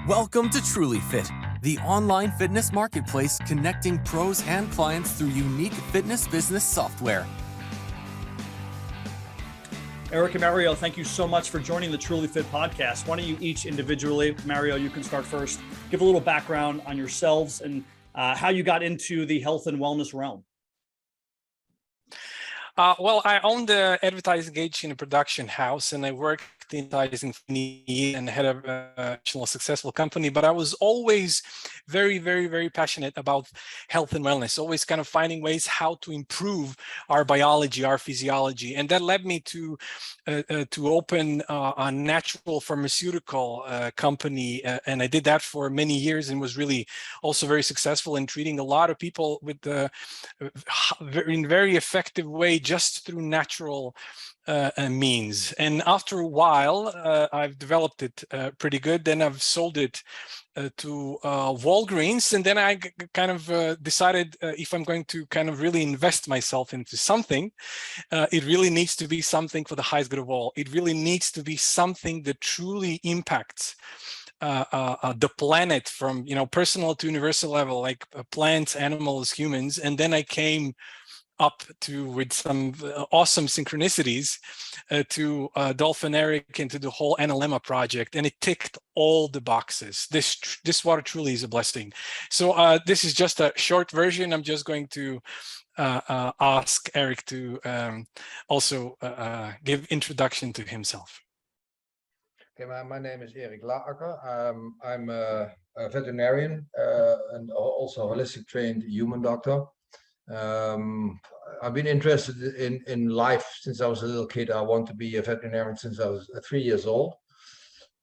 Welcome to Trulyfit, the online fitness marketplace connecting pros and clients through unique fitness business software. Eric and Mario, thank you so much for joining the Trulyfit Podcast. Why don't you each individually, Mario, you can start first, give a little background on yourselves and how you got into the health and wellness realm. Well, I owned the advertising agency in a production house, and I worked in advertising and had a successful company. But I was always very passionate about health and wellness, always kind of finding ways how to improve our biology, our physiology. And that led me to open a natural pharmaceutical company. And I did that for many years and was really also very successful in treating a lot of people with in very effective way just through natural means. And after a while, I've developed it pretty good. Then I've sold it to Walgreens, and then I kind of decided if I'm going to kind of really invest myself into something, it really needs to be something for the highest good of all. It really needs to be something that truly impacts the planet from personal to universal level, like plants, animals, humans. And then I came up with some awesome synchronicities to Dolphin Eric and to the whole Ańalemma project, and it ticked all the boxes. This water truly is a blessing. So this is just a short version. I'm just going to ask Eric to also give introduction to himself. Okay, my name is Erik Laarakker. I'm a veterinarian and also holistic trained human doctor. I've been interested in life since I was a little kid. I want to be a veterinarian since I was 3 years old,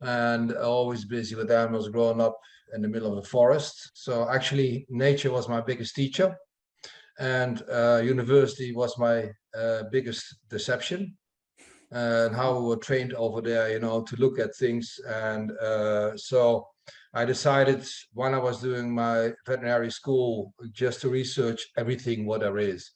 and always busy with animals, growing up in the middle of the forest. So actually nature was my biggest teacher, and university was my biggest deception, and how we were trained over there, to look at things. And so I decided when I was doing my veterinary school just to research everything what there is.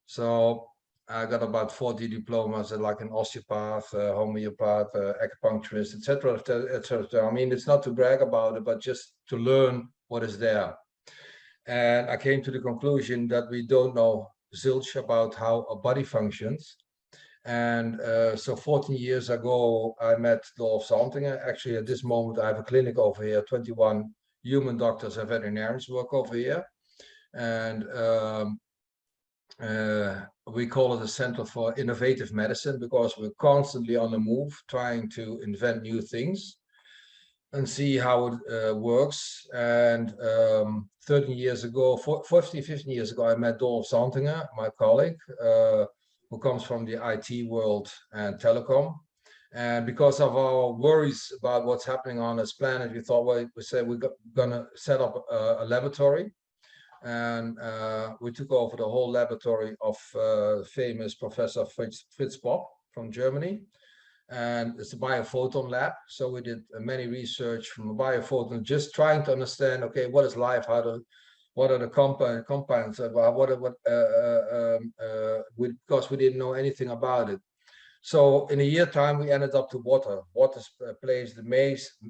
So I got about 40 diplomas, like an osteopath, homeopath, acupuncturist, etc., etc. I mean, it's not to brag about it, but just to learn what is there. And I came to the conclusion that we don't know zilch about how a body functions. And so 14 years ago, I met Dolf Zantinger. Actually, at this moment, I have a clinic over here. 21 human doctors and veterinarians work over here. And we call it a Center for Innovative Medicine because we're constantly on the move, trying to invent new things and see how it works. And 15 years ago, I met Dolf Zantinger, my colleague, who comes from the IT world and telecom. And because of our worries about what's happening on this planet, we thought, well, we said we're gonna set up a laboratory. And we took over the whole laboratory of famous Professor Fritz Bock from Germany. And it's a biophoton lab. So we did many research from a biophoton, just trying to understand, okay, what is life? What are the compounds? Because we didn't know anything about it. So in a year time, we ended up to water. Water plays the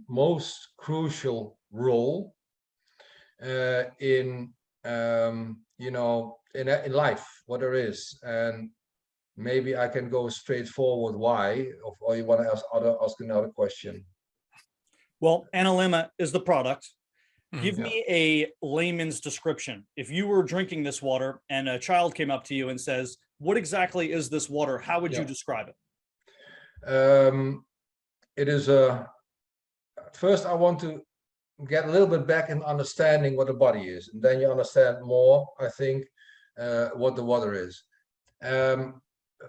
most crucial role in life, what there is. And maybe I can go straight forward why, or you want to ask another question? Well, Ańalemma is the product. Give me a layman's description. If you were drinking this water and a child came up to you and says, what exactly is this water? How would you describe it? It is first I want to get a little bit back in understanding what the body is, and then you understand more, I think, what the water is.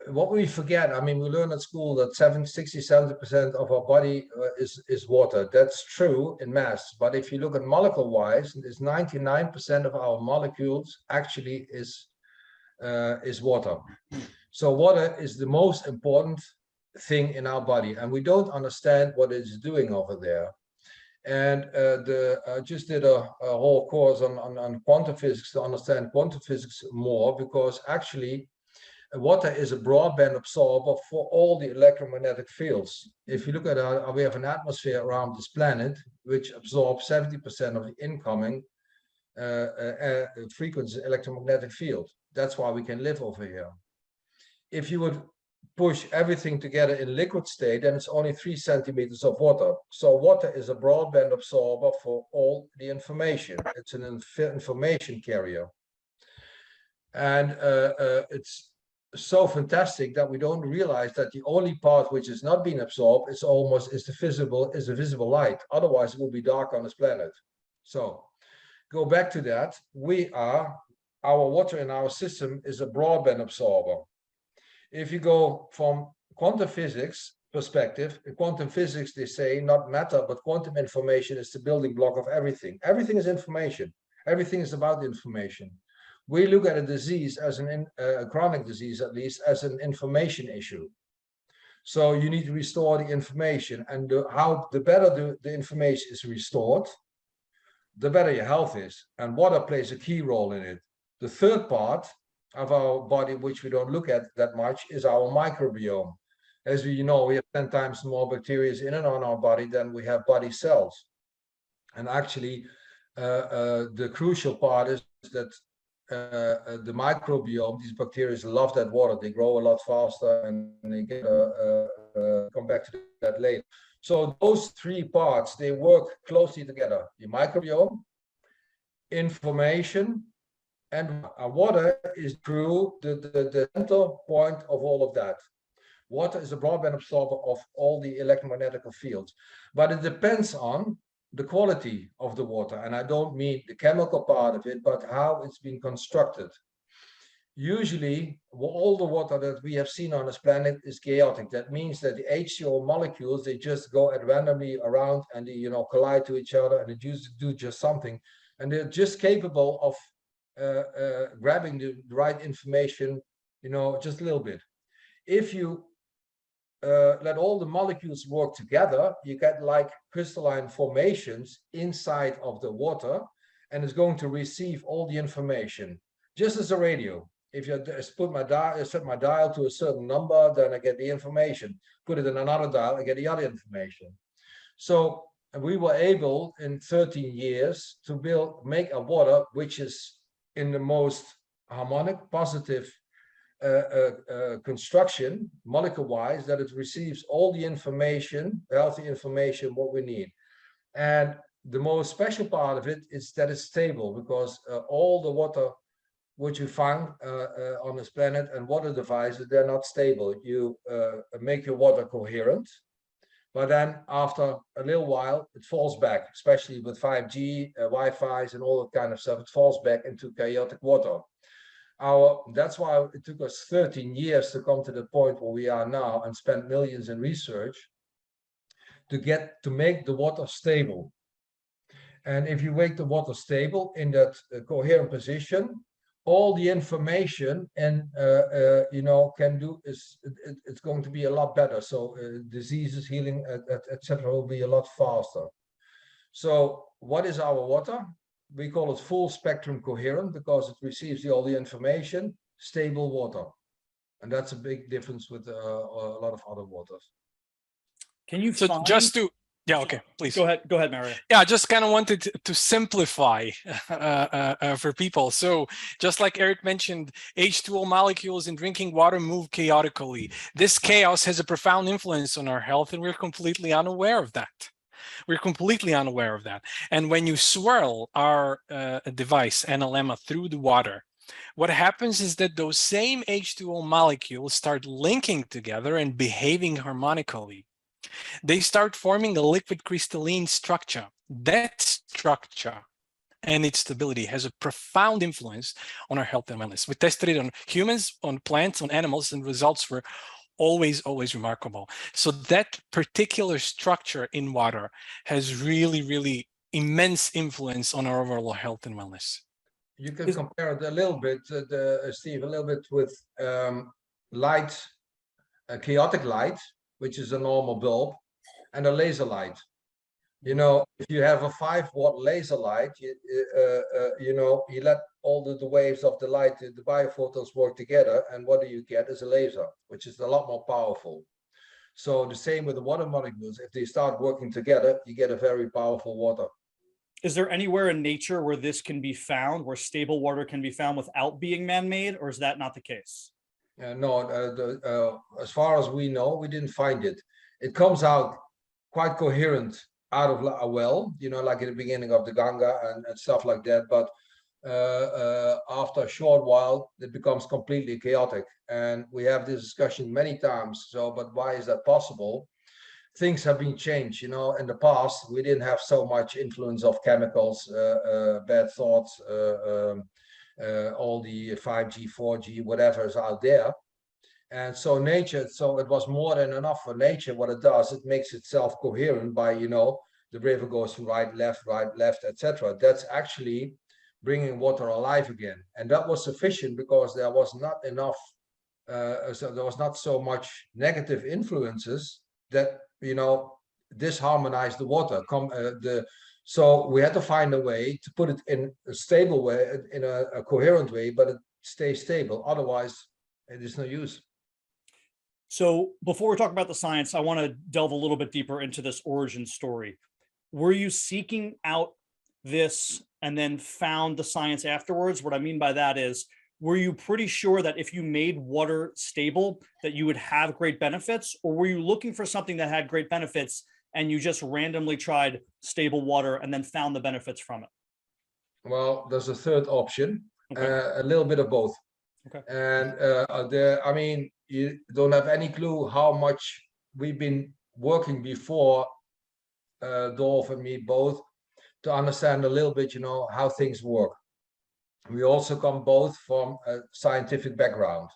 What we forget, I mean, we learn at school that 60-70% of our body is water. That's true in mass, but if you look at molecule wise, it's 99% of our molecules actually is water. So water is the most important thing in our body, and we don't understand what it's doing over there. And I just did a whole course on quantum physics to understand quantum physics more, because actually Water is a broadband absorber for all the electromagnetic fields. If you look at we have an atmosphere around this planet which absorbs 70% of the incoming frequency electromagnetic field. That's why we can live over here. If you would push everything together in liquid state, then it's only 3 centimeters of water. So water is a broadband absorber for all the information. It's an information carrier. And it's so fantastic that we don't realize that the only part which is not being absorbed is the visible light. Otherwise it will be dark on this planet. So go back to that. Our water in our system is a broadband absorber. If you go from quantum physics perspective, in quantum physics they say not matter, but quantum information is the building block of everything. Everything is information. Everything is about information. We look at a disease as a chronic disease, at least, as an information issue. So you need to restore the information, and the better the information is restored, the better your health is. And water plays a key role in it. The third part of our body, which we don't look at that much, is our microbiome. As we know, we have 10 times more bacteria in and on our body than we have body cells. And actually, the crucial part is that the microbiome, these bacteria love that water. They grow a lot faster, and they get come back to that later. So those 3 parts, they work closely together. The microbiome, information, and water is through the center point of all of that. Water is a broadband absorber of all the electromagnetic fields, but it depends on the quality of the water. And I don't mean the chemical part of it, but how it's been constructed. Usually, all the water that we have seen on this planet is chaotic. That means that the H2O molecules, they just go at randomly around and they, collide to each other, and they do just something. And they're just capable of grabbing the right information, just a little bit. If you let all the molecules work together, you get like crystalline formations inside of the water, and it's going to receive all the information, just as a radio. If you set my dial to a certain number, then I get the information. Put it in another dial, I get the other information. So we were able in 13 years to make a water which is in the most harmonic, positive construction, molecule-wise, that it receives all the information, healthy information, what we need. And the most special part of it is that it's stable, because all the water which you find on this planet and water devices, they're not stable. You make your water coherent, but then after a little while, it falls back, especially with 5G, Wi-Fi's and all that kind of stuff. It falls back into chaotic water. That's why it took us 13 years to come to the point where we are now, and spent millions in research to make the water stable. And if you make the water stable in that coherent position, all the information and it's going to be a lot better. So diseases, healing, etc. will be a lot faster. So what is our water? We call it full spectrum coherent because it receives all the information, stable water. And that's a big difference with a lot of other waters. Can you Yeah, okay, please. Go ahead, Mario. Yeah, I just kind of wanted to simplify for people. So just like Eric mentioned, H2O molecules in drinking water move chaotically. This chaos has a profound influence on our health, and we're completely unaware of that. And when you swirl our device, Ańalemma, through the water, what happens is that those same H2O molecules start linking together and behaving harmonically. They start forming a liquid crystalline structure. That structure and its stability has a profound influence on our health and wellness. We tested it on humans, on plants, on animals, and results were always remarkable. So that particular structure in water has really immense influence on our overall health and wellness. You can compare it a little bit, Steve, with light, chaotic light, which is a normal bulb, and a laser light. You know, if you have a 5-watt laser light, you let all the waves of the light, the biophotons work together, and what do you get is a laser, which is a lot more powerful. So the same with the water molecules. If they start working together, you get a very powerful water. Is there anywhere in nature where this can be found, where stable water can be found without being man-made, or is that not the case? No, as far as we know, we didn't find it. It comes out quite coherent out of a well, like in the beginning of the Ganga and stuff like that. But after a short while, it becomes completely chaotic. And we have this discussion many times. So, but why is that possible? Things have been changed. In the past, we didn't have so much influence of chemicals, bad thoughts, all the 5G, 4G, whatever is out there. And so it was more than enough for nature. What it does, it makes itself coherent by, the river goes from right, left, etc. That's actually bringing water alive again. And that was sufficient because there was not enough, so there was not so much negative influences that, disharmonized the water. So we had to find a way to put it in a stable way, in a coherent way, but it stays stable. Otherwise, it is no use. So before we talk about the science, I want to delve a little bit deeper into this origin story. Were you seeking out this and then found the science afterwards? What I mean by that is, were you pretty sure that if you made water stable, that you would have great benefits? Or were you looking for something that had great benefits and you just randomly tried stable water and then found the benefits from it? Well, there's a third option, Okay. A little bit of both. Okay. And you don't have any clue how much we've been working before, Dolph and me both, to understand a little bit, how things work. We also come both from a scientific background,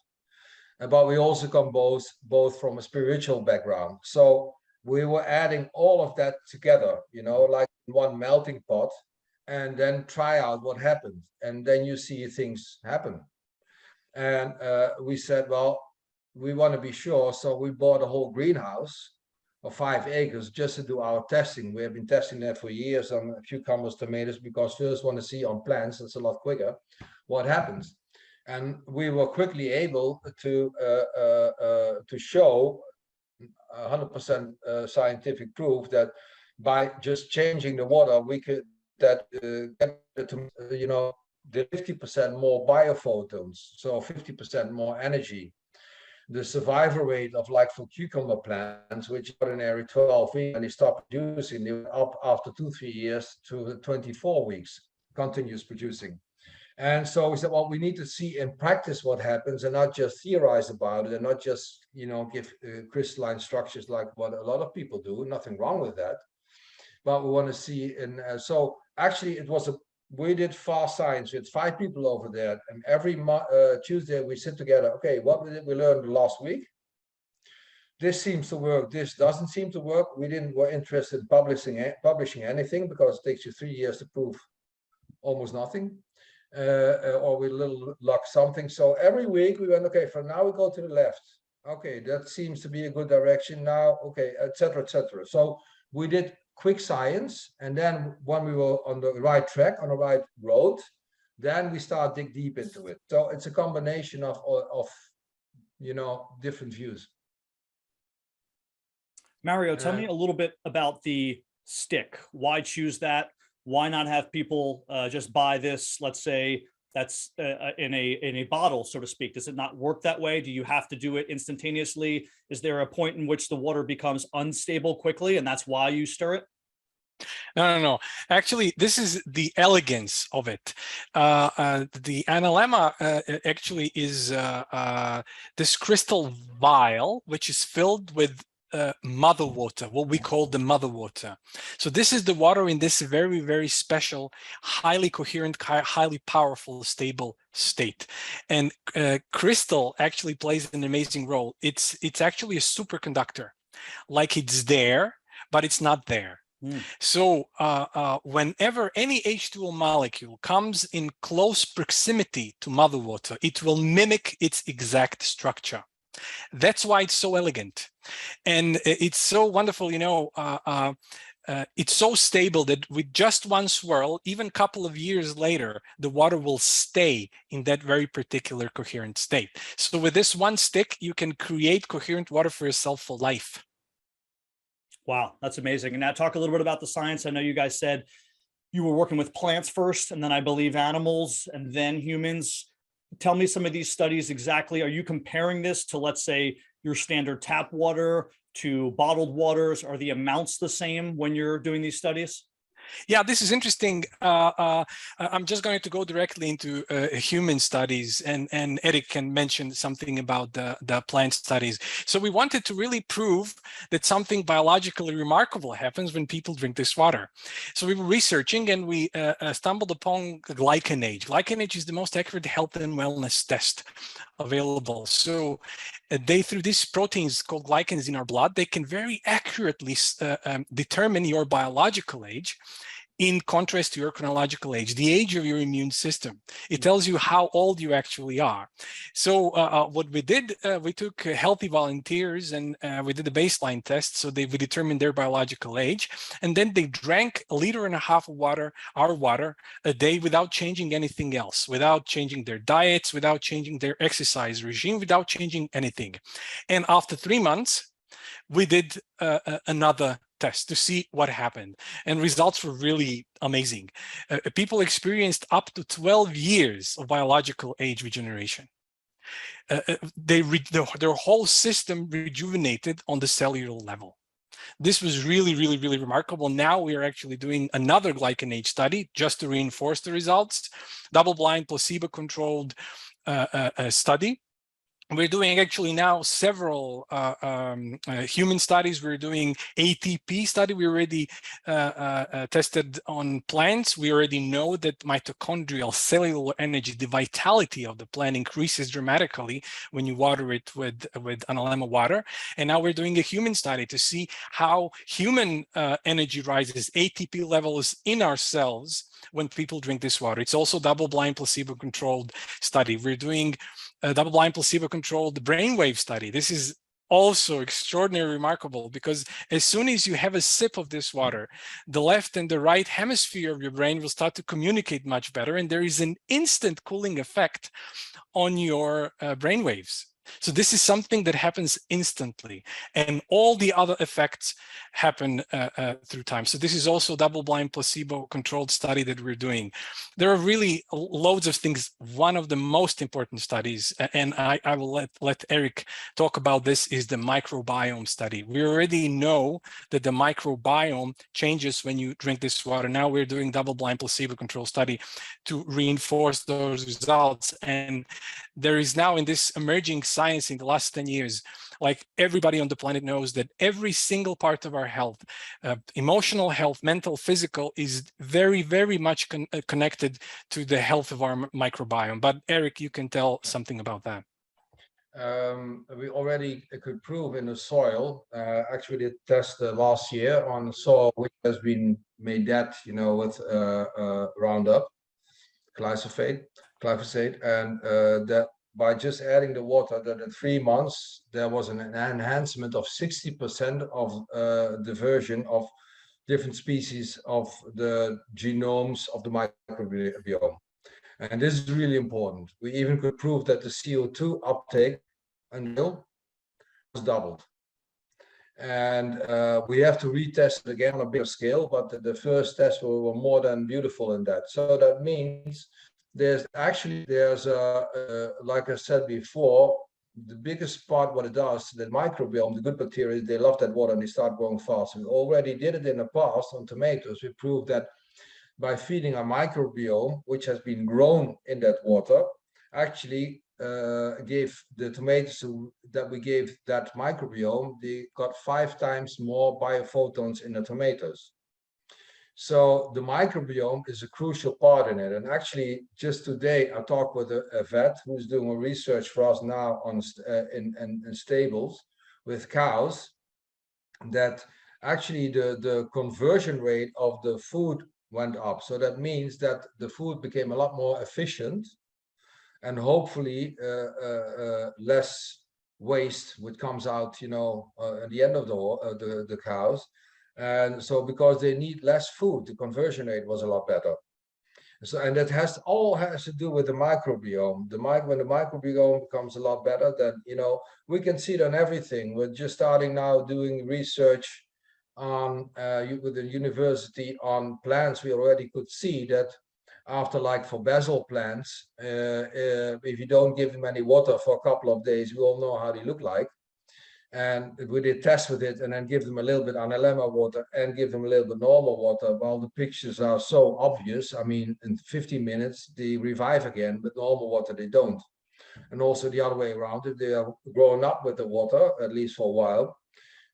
but we also come both from a spiritual background. So we were adding all of that together, like one melting pot, and then try out what happens. And then you see things happen. And we said, well, we want to be sure. So we bought a whole greenhouse of 5 acres just to do our testing. We have been testing that for years on cucumbers, tomatoes, because first want to see on plants, it's a lot quicker, what happens. And we were quickly able to show 100% scientific proof that by just changing the water, we could get to, the 50% more biophotons, so 50% more energy. The survival rate of, like, for cucumber plants, which ordinary 12 weeks, and they stop producing, they went up after 2-3 years to 24 weeks, continuous producing. And so we said, well, we need to see in practice what happens and not just theorize about it and not just, give crystalline structures like what a lot of people do. Nothing wrong with that. But we want to see, so actually we did fast science with 5 people over there, and every Tuesday we sit together. Okay, what did we learn last week? This seems to work. This doesn't seem to work. We were interested in publishing anything because it takes you 3 years to prove almost nothing, or with a little luck something. So every week we went, okay, from now we go to the left. Okay, that seems to be a good direction now. Okay, etc., etc. So we did quick science, and then when we were on the right track, on the right road, then we start dig deep into it. So it's a combination of different views. Mario, tell me a little bit about the stick. Why choose that? Why not have people just buy this, let's say, that's in a bottle, so to speak? Does it not work that way? Do you have to do it instantaneously? Is there a point in which the water becomes unstable quickly, and that's why you stir it? No. Actually, this is the elegance of it. The analemma actually is this crystal vial, which is filled with mother water, what we call the mother water. So this is the water in this very, very special, highly coherent, highly powerful, stable state. And crystal actually plays an amazing role. It's actually a superconductor, like it's there, but it's not there. So whenever any H2O molecule comes in close proximity to mother water, it will mimic its exact structure. That's why it's so elegant. And it's so wonderful, it's so stable that with just one swirl, even a couple of years later, the water will stay in that very particular coherent state. So with this one stick, you can create coherent water for yourself for life. Wow, that's amazing. And now talk a little bit about the science. I know you guys said you were working with plants first, and then I believe animals, and then humans. Tell me some of these studies exactly. Are you comparing this to, let's say, your standard tap water, to bottled waters? Are the amounts the same when you're doing these studies? Yeah, this is interesting. I'm just going to go directly into human studies, and Eric can mention something about the plant studies. So we wanted to really prove that something biologically remarkable happens when people drink this water. So we were researching, and we stumbled upon glycan age. Glycan age is the most accurate health and wellness test available. So through these proteins called glycans in our blood, they can very accurately determine your biological age, in contrast to your chronological age, the age of your immune system. It tells you how old you actually are. So what we did, we took healthy volunteers, and we did a baseline test. So we determined their biological age, and then they drank 1.5 liters of water, our water, a day without changing anything else, without changing their diets, without changing their exercise regime, without changing anything. And after 3 months, we did another test to see what happened, and results were really amazing. People experienced up to 12 years of biological age regeneration. Their whole system rejuvenated on the cellular level. This was really, really, really remarkable. Now we are actually doing another glycan age study just to reinforce the results, double-blind, placebo-controlled study. We're doing actually now several human studies. We're doing ATP study. We already tested on plants. We already know that mitochondrial cellular energy, the vitality of the plant, increases dramatically when you water it with Ańalemma water. And now we're doing a human study to see how human energy rises, ATP levels in our cells when people drink this water. It's also double-blind, placebo-controlled study. We're doing a double-blind, placebo-controlled brainwave study. This is also extraordinarily remarkable, because as soon as you have a sip of this water, the left and the right hemisphere of your brain will start to communicate much better, and there is an instant cooling effect on your brainwaves. So this is something that happens instantly, and all the other effects happen through time. So this is also double-blind, placebo-controlled study that we're doing. There are really loads of things. One of the most important studies, and I will let Eric talk about this, is the microbiome study. We already know that the microbiome changes when you drink this water. Now we're doing double-blind, placebo-controlled study to reinforce those results. And there is now, in this emerging science in the last 10 years, like everybody on the planet knows that every single part of our health, emotional health, mental, physical, is very, very much connected to the health of our microbiome. But Eric, you can tell something about that. We already could prove in the soil, actually did test last year on soil which has been made dead, with Roundup, glyphosate, and that by just adding the water, that in 3 months there was an enhancement of 60% of diversion of different species of the genomes of the microbiome. And this is really important. We even could prove that the CO2 uptake was doubled. And we have to retest it again on a bigger scale, but the first tests were more than beautiful in that. So that means there's like I said before, the biggest part what it does, the microbiome, the good bacteria, they love that water and they start growing fast. We already did it in the past on tomatoes. We proved that by feeding a microbiome, which has been grown in that water, actually gave the tomatoes that we gave that microbiome, they got 5 times more biophotons in the tomatoes. So the microbiome is a crucial part in it. And actually, just today, I talked with a vet who's doing a research for us now on in stables with cows, that actually the conversion rate of the food went up. So that means that the food became a lot more efficient, and hopefully less waste, which comes out, at the end of the cows. And so because they need less food, the conversion rate was a lot better. So, and that all has to do with the microbiome. When the microbiome becomes a lot better, then, we can see it on everything. We're just starting now doing research on with the university on plants. We already could see that after, like for basil plants, if you don't give them any water for a couple of days, we all know how they look like. And we did test with it and then give them a little bit Ańalemma water and give them a little bit normal water. Well, the pictures are so obvious. I mean, in 15 minutes, they revive again, but normal water, they don't. And also the other way around, if they are growing up with the water, at least for a while,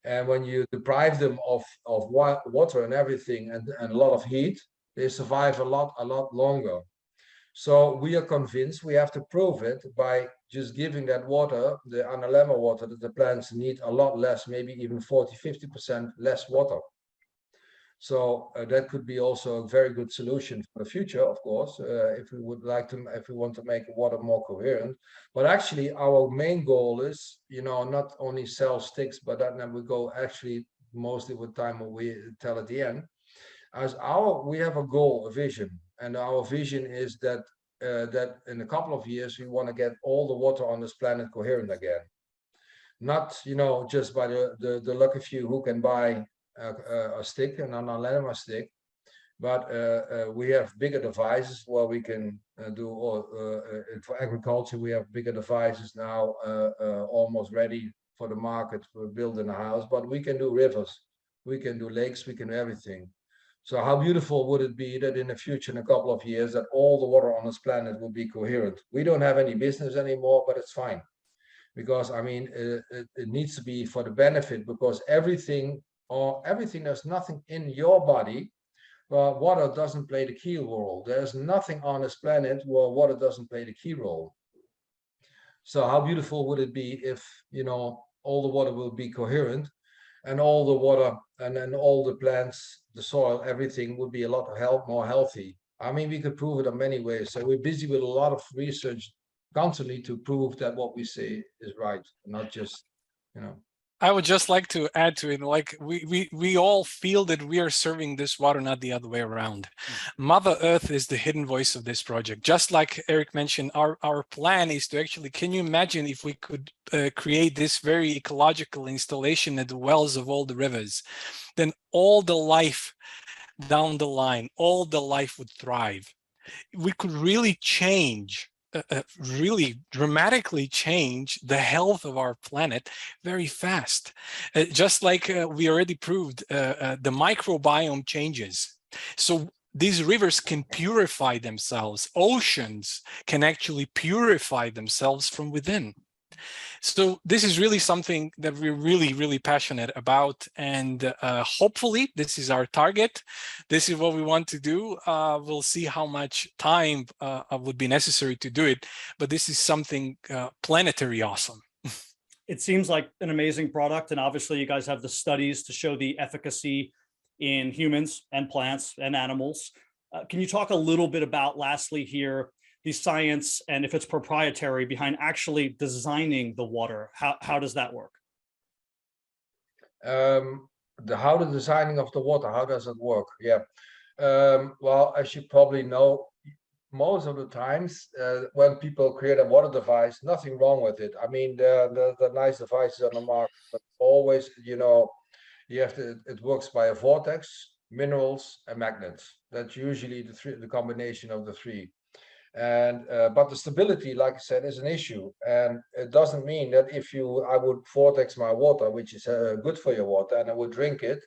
and when you deprive them of water and everything and a lot of heat, they survive a lot longer. So we are convinced we have to prove it by just giving that water, the Ańalemma water, that the plants need a lot less, maybe even 40–50% less water. So that could be also a very good solution for the future, of course, if we want to make water more coherent. But actually, our main goal is, not only sell sticks, but then we go actually mostly with time what we tell at the end. We have a goal, a vision, and our vision is that in a couple of years we want to get all the water on this planet coherent again. Not just by the lucky few who can buy a stick, an analemma stick, but we have bigger devices where we can do for agriculture. We have bigger devices now, almost ready for the market for building a house. But we can do rivers, we can do lakes, we can do everything. So how beautiful would it be that in the future, in a couple of years, that all the water on this planet will be coherent? We don't have any business anymore, but it's fine. Because, I mean, it needs to be for the benefit, because everything, there's nothing in your body where water doesn't play the key role. There's nothing on this planet where water doesn't play the key role. So how beautiful would it be if, all the water will be coherent, and all the water and then all the plants, the soil, everything would be a lot more healthy. I mean, we could prove it in many ways. So we're busy with a lot of research constantly to prove that what we say is right, not just, I would just like to add to it, like we all feel that we are serving this water, not the other way around. Mother Earth is the hidden voice of this project. Just like Eric mentioned, our plan is to actually, can you imagine if we could create this very ecological installation at the wells of all the rivers, then all the life down the line, all the life would thrive. We could really change, really dramatically change the health of our planet very fast. Just like we already proved, the microbiome changes. So these rivers can purify themselves. Oceans can actually purify themselves from within. So this is really something that we're really, really passionate about. And hopefully this is our target. This is what we want to do. We'll see how much time would be necessary to do it. But this is something planetary awesome. It seems like an amazing product. And obviously you guys have the studies to show the efficacy in humans and plants and animals. Can you talk a little bit about, lastly here, the science, and if it's proprietary, behind actually designing the water? How does that work? The designing of the water, how does it work? Yeah. Well, as you probably know, most of the times when people create a water device, nothing wrong with it. I mean, the nice devices on the market, but always, it works by a vortex, minerals, and magnets. That's usually the combination of the three. And but the stability, like I said, is an issue, and it doesn't mean that if I would vortex my water, which is good for your water, and I would drink it,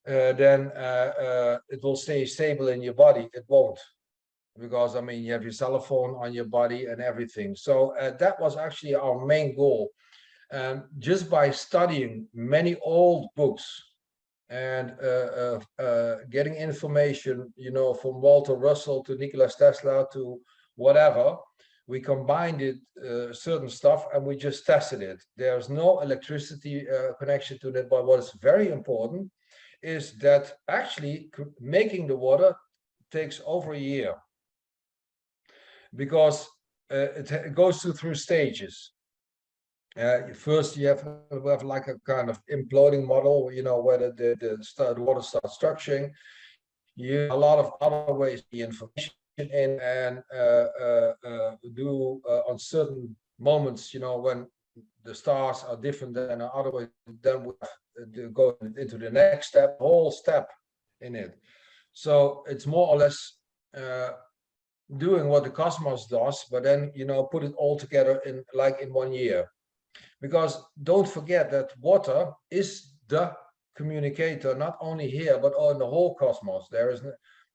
then it will stay stable in your body. It won't, because I mean you have your cell phone on your body and everything. So that was actually our main goal, and just by studying many old books and getting information, from Walter Russell to Nikola Tesla to whatever, we combined it, certain stuff, and we just tested it. There's no electricity connection to that, but what is very important is that actually making the water takes over a year, because it goes through stages. First, you have like a kind of imploding model, where the water starts structuring. You have a lot of other ways the information in, and do on certain moments, when the stars are different than other ways, then we have to go into the next step, whole step in it. So it's more or less doing what the cosmos does, but then put it all together in 1 year. Because don't forget that water is the communicator, not only here but on the whole cosmos.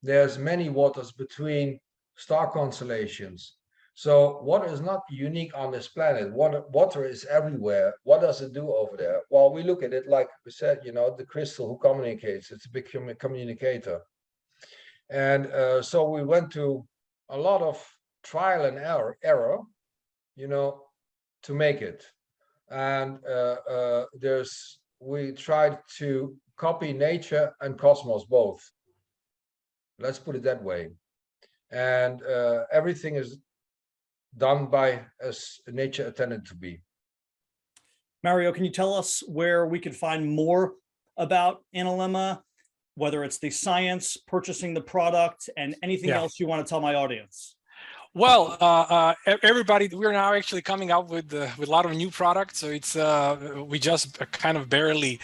There's many waters between star constellations. So water is not unique on this planet. Water is everywhere. What does it do over there? Well, we look at it like we said, the crystal who communicates. It's a big communicator. And so we went to a lot of trial and error, to make it. And we tried to copy nature and cosmos both. Let's put it that way. And everything is done by as nature intended to be. Mario, can you tell us where we can find more about Ańalemma, whether it's the science, purchasing the product, and anything else you want to tell my audience? Well, everybody, we're now actually coming out with a lot of new products. So it's we just kind of barely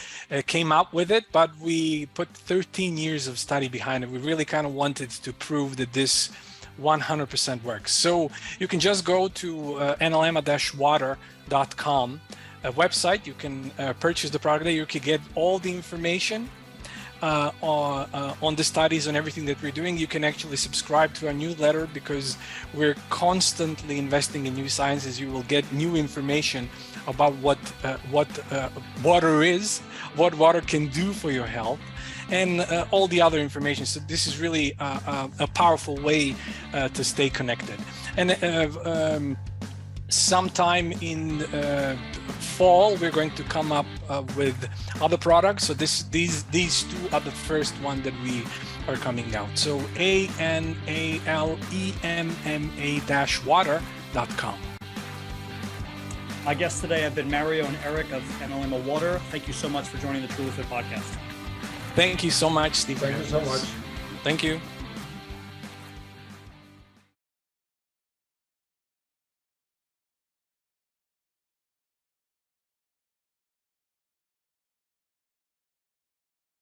came up with it, but we put 13 years of study behind it. We really kind of wanted to prove that this 100% works. So you can just go to Ańalemma-Water.com website. You can purchase the product there. You can get all the information on the studies, on everything that we're doing. You can actually subscribe to our newsletter because we're constantly investing in new sciences. You will get new information about what water is, what water can do for your health, and all the other information. So this is really a powerful way to stay connected. And sometime in fall, we're going to come up with other products. So these two are the first one that we are coming out. So Ańalemma-Water.com. My guests today have been Mario and Eric of Ańalemma Water. Thank you so much for joining the Trulyfit Podcast. Thank you so much, Steve. Thank you so much. Thank you.